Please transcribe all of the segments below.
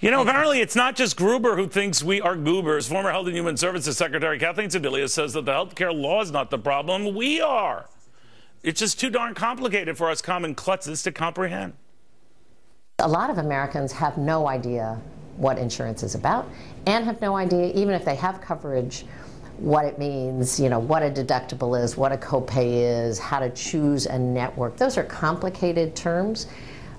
You know, apparently it's not just Gruber who thinks we are goobers. Former Health and Human Services Secretary Kathleen Sebelius says that the health care law is not the problem. We are. It's just too darn complicated for us common klutzes to comprehend. A lot of Americans have no idea what insurance is about and have no idea, even if they have coverage, what it means, you know, what a deductible is, what a copay is, how to choose a network. Those are complicated terms.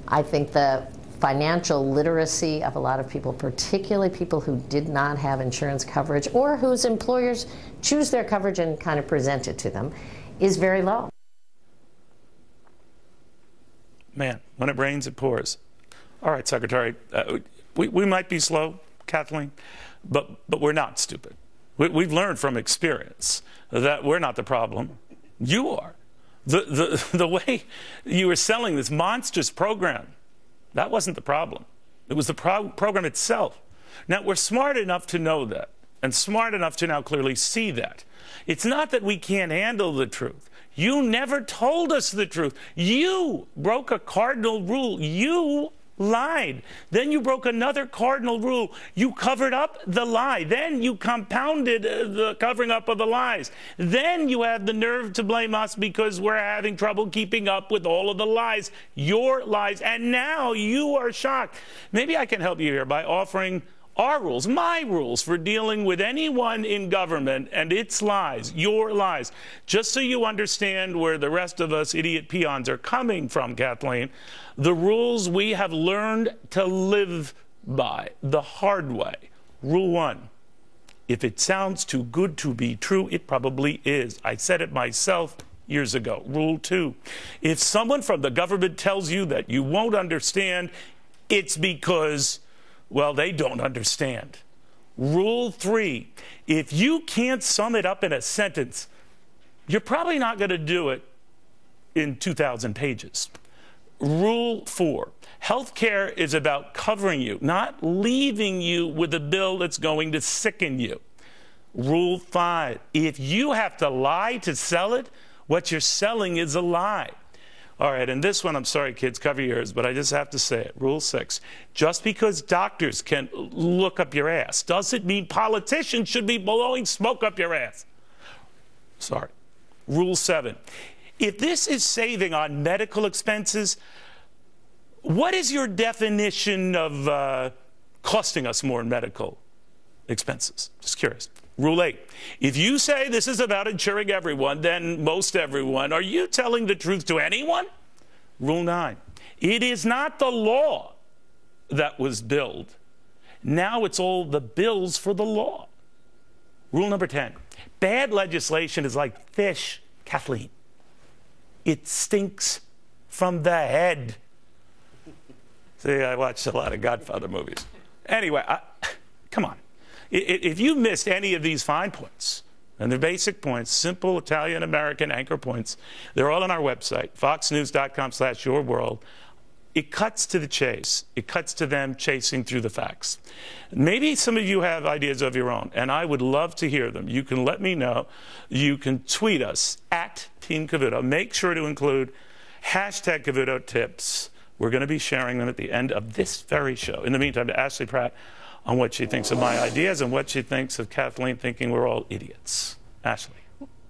I think the financial literacy of a lot of people, particularly people who did not have insurance coverage or whose employers choose their coverage and kind of present it to them, is very low. Man, when it rains, it pours. All right, Secretary, we might be slow, Kathleen, but we're not stupid. We've learned from experience that we're not the problem. You are. The way you were selling this monstrous program, that wasn't the problem. It was the program itself. Now, we're smart enough to know that and smart enough to now clearly see that. It's not that we can't handle the truth. You never told us the truth. You broke a cardinal rule. You lied. Then you broke another cardinal rule. You covered up the lie. Then you compounded the covering up of the lies. Then you have the nerve to blame us because we're having trouble keeping up with all of the lies, your lies. And now you are shocked. Maybe I can help you here by offering our rules, my rules for dealing with anyone in government and its lies, your lies, just so you understand where the rest of us idiot peons are coming from, Kathleen. The rules we have learned to live by the hard way. Rule 1, if it sounds too good to be true, it probably is. I said it myself years ago. Rule 2, if someone from the government tells you that you won't understand, it's because, well, they don't understand. Rule 3, if you can't sum it up in a sentence, you're probably not going to do it in 2,000 pages. Rule 4, health care is about covering you, not leaving you with a bill that's going to sicken you. Rule 5, if you have to lie to sell it, what you're selling is a lie. All right, and this one, I'm sorry, kids, cover your ears, but I just have to say it. Rule 6, just because doctors can look up your ass doesn't mean politicians should be blowing smoke up your ass. Sorry. Rule 7, if this is saving on medical expenses, what is your definition of costing us more in medical expenses? Just curious. Rule 8, if you say this is about insuring everyone, then most everyone, are you telling the truth to anyone? Rule 9, it is not the law that was billed. Now it's all the bills for the law. Rule number 10, bad legislation is like fish, Kathleen. It stinks from the head. See, I watched a lot of Godfather movies. Anyway, come on. If you missed any of these fine points, and they're basic points, simple Italian-American anchor points, they're all on our website, foxnews.com/yourworld. It cuts to the chase. It cuts to them chasing through the facts. Maybe some of you have ideas of your own, and I would love to hear them. You can let me know. You can tweet us at Team Cavuto. Make sure to include hashtag Cavuto tips. We're going to be sharing them at the end of this very show. In the meantime, to Ashley Pratt on what she thinks of my ideas and what she thinks of Kathleen thinking we're all idiots. Ashley.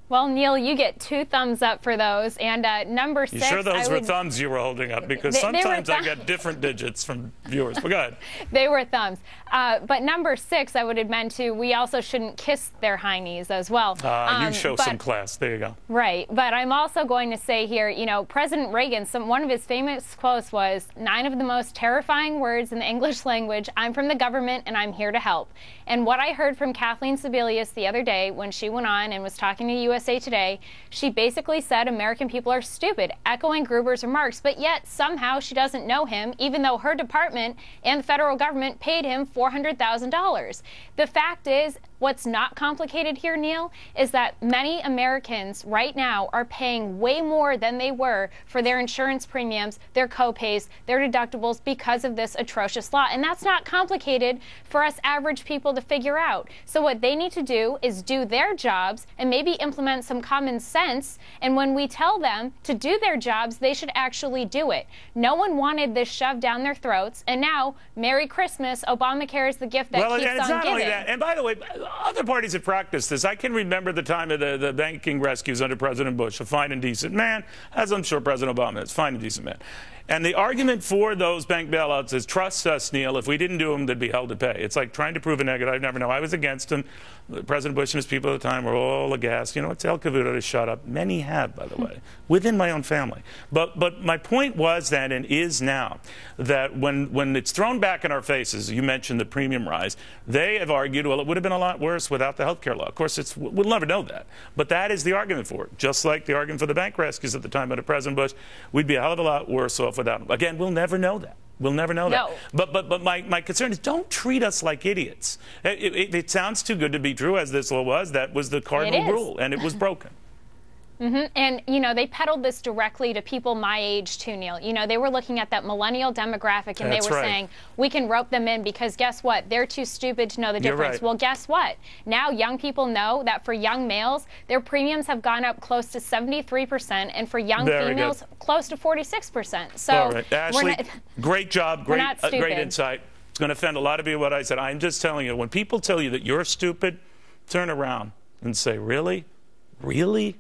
Well, Neil, you get 2 thumbs up for those. And number 6, you sure those were thumbs you were holding up? Because sometimes I get different digits from viewers. But go ahead. They were thumbs. But number 6, I would amend to, we also shouldn't kiss their high knees as well. You show some class. There you go. Right. But I'm also going to say here, you know, President Reagan, one of his famous quotes was, 9 of the most terrifying words in the English language, I'm from the government and I'm here to help. And what I heard from Kathleen Sebelius the other day when she went on and was talking to USA Today, she basically said American people are stupid, echoing Gruber's remarks, but yet somehow she doesn't know him, even though her department and the federal government paid him $400,000. The fact is, What's not complicated here, Neil, is that many Americans right now are paying way more than they were for their insurance premiums, their co-pays, their deductibles because of this atrocious law. And that's not complicated for us average people to figure out. So what they need to do is do their jobs and maybe implement some common sense. And when we tell them to do their jobs, they should actually do it. No one wanted this shoved down their throats. And now, Merry Christmas, Obamacare is the gift that keeps on giving. Well, it's not only that. And by the way, other parties have practiced this. I can remember the time of the banking rescues under President Bush, a fine and decent man, as I'm sure President Obama is, fine and decent man. And the argument for those bank bailouts is, trust us, Neil, if we didn't do them, they'd be held to pay. It's like trying to prove a negative. I never know. I was against him. President Bush and his people at the time were all aghast. You know, tell Cavuto to shut up. Many have, by the way, within my own family. But my point was then and is now that when it's thrown back in our faces, you mentioned the premium rise, they have argued, well, it would have been a lot worse without the health care law. Of course, we'll never know that. But that is the argument for it. Just like the argument for the bank rescues at the time under President Bush, we'd be a hell of a lot worse off without them. Again, we'll never know that. We'll never know that. But my concern is, don't treat us like idiots. It sounds too good to be true, as this law was. That was the cardinal rule, and it was broken. And, you know, they peddled this directly to people my age, too, Neil. You know, they were looking at that millennial demographic, and they were saying, we can rope them in because, guess what? They're too stupid to know the difference. Well, guess what? Now young people know that for young males, their premiums have gone up close to 73%, and for young females, close to 46%. So, all right. Ashley, great job, great insight. It's going to offend a lot of you what I said. I'm just telling you, when people tell you that you're stupid, turn around and say, really? Really?